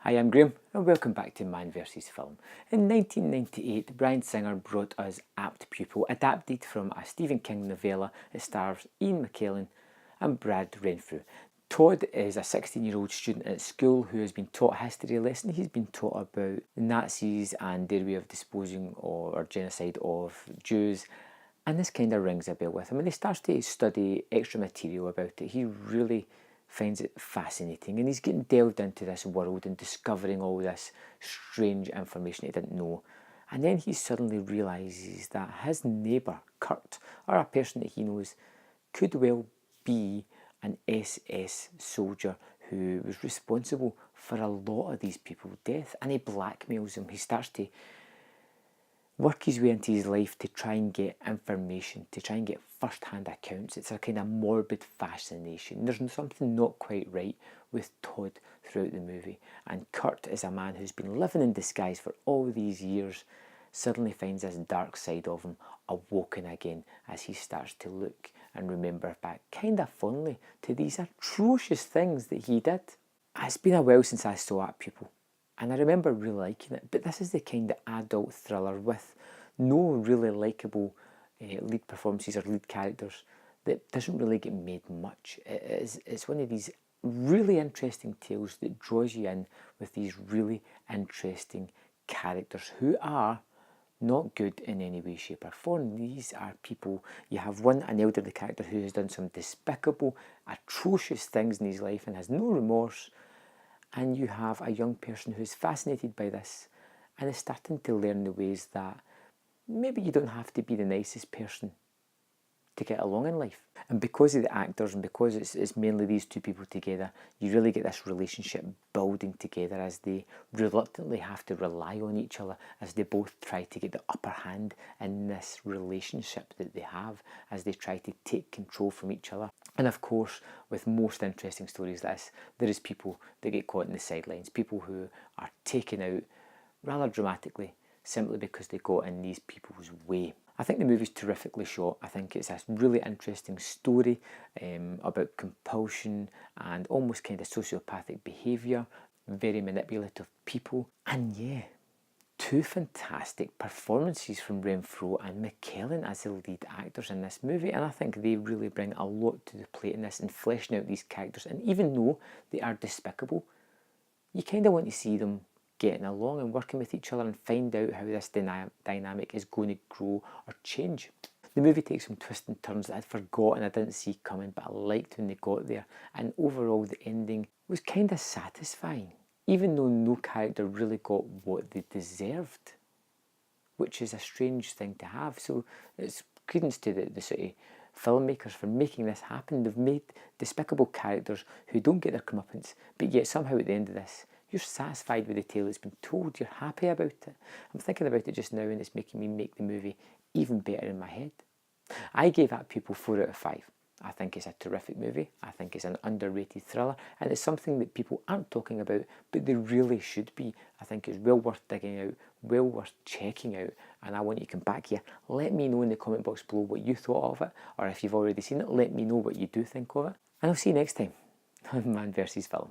Hi, I'm Graham and welcome back to Man vs Film. In 1998, Bryan Singer brought us Apt Pupil, adapted from a Stephen King novella. It stars Ian McKellen and Brad Renfrew. Todd is a 16-year-old student at school who has been taught a history lesson. He's been taught about the Nazis and their way of disposing or genocide of Jews. And this kind of rings a bell with him. And he starts to study extra material about it. He really finds it fascinating, and he's getting delved into this world and discovering all this strange information he didn't know. And then he suddenly realises that his neighbour, Kurt, or a person that he knows, could well be an SS soldier who was responsible for a lot of these people's death. And he blackmails him. He starts to work his way into his life to try and get information, to try and get first-hand accounts. It's a kind of morbid fascination. There's something not quite right with Todd throughout the movie. And Kurt is a man who's been living in disguise for all these years, suddenly finds this dark side of him awoken again as he starts to look and remember back kind of fondly to these atrocious things that he did. It's been a while since I saw Apt Pupil, and I remember really liking it, but this is the kind of adult thriller with no really likeable lead performances or lead characters that doesn't really get made much. It's one of these really interesting tales that draws you in with these really interesting characters who are not good in any way, shape or form. These are people, you have an elderly character who has done some despicable, atrocious things in his life and has no remorse. And you have a young person who's fascinated by this and is starting to learn the ways that maybe you don't have to be the nicest person to get along in life. And because of the actors and because it's mainly these two people together, you really get this relationship building together as they reluctantly have to rely on each other, as they both try to get the upper hand in this relationship that they have, as they try to take control from each other. And of course, with most interesting stories like this, there is people that get caught in the sidelines, people who are taken out rather dramatically simply because they got in these people's way. I think the movie's terrifically shot. I think it's a really interesting story about compulsion and almost kind of sociopathic behaviour, very manipulative people, and yeah, two fantastic performances from Renfrew and McKellen as the lead actors in this movie, and I think they really bring a lot to the plate in this and fleshing out these characters. And even though they are despicable, you kind of want to see them getting along and working with each other and find out how this dynamic is going to grow or change. The movie takes some twists and turns that I'd forgotten, I didn't see coming, but I liked when they got there. And overall, the ending was kind of satisfying, even though no character really got what they deserved, which is a strange thing to have. So it's credence to the sort of filmmakers for making this happen. They've made despicable characters who don't get their comeuppance, but yet somehow at the end of this, you're satisfied with the tale that's been told, you're happy about it. I'm thinking about it just now and it's making me make the movie even better in my head. I gave Apt Pupil 4 out of 5. I think it's a terrific movie. I think it's an underrated thriller, and it's something that people aren't talking about, but they really should be. I think it's well worth digging out, well worth checking out, and I want you to come back here. Let me know in the comment box below what you thought of it, or if you've already seen it, let me know what you do think of it. And I'll see you next time on Man vs Film.